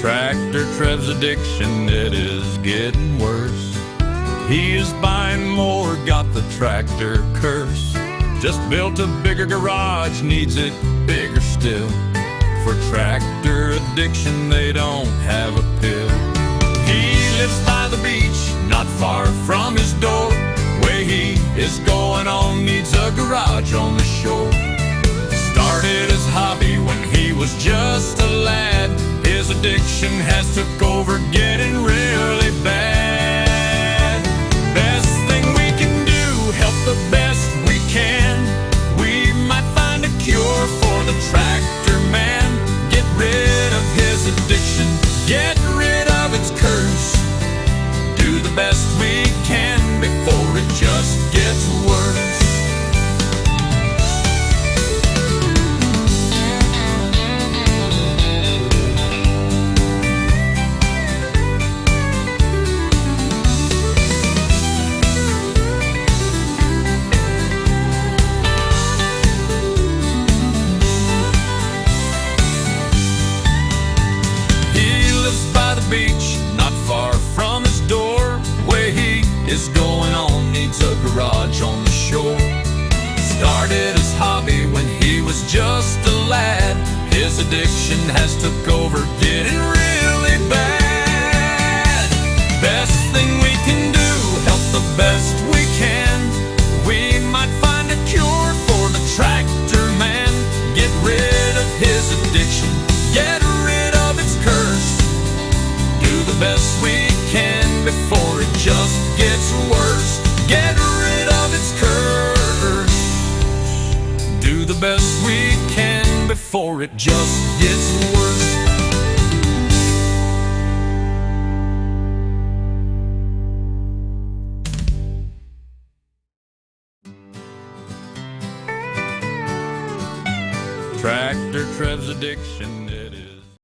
Tractor Trev's addiction, it is getting worse. He is buying more, got the tractor curse. Just built a bigger garage, needs it bigger still. For tractor addiction, they don't have a pill. He lives by the beach, not far from his door. Way he is going on, needs a garage on the shore. Started his hobby when he was just a lad. His addiction has took over, getting really bad. Best thing we can do, help the best we can. We might find a cure for the tractor man. Get rid of his addiction, get rid of its curse. Do the best we can before it just gets worse. Beach, not far from his door. Way he is going on, needs a garage on the shore. Started his hobby when he was just a lad. His addiction has took over, getting really bad. Best thing we can do, help the best we can. We might find a cure for the tractor man. Get rid of his addiction, get rid of its curse. The best we can before it just gets worse. Get rid of its curse. Do the best we can before it just gets worse. Tractor Trev's addiction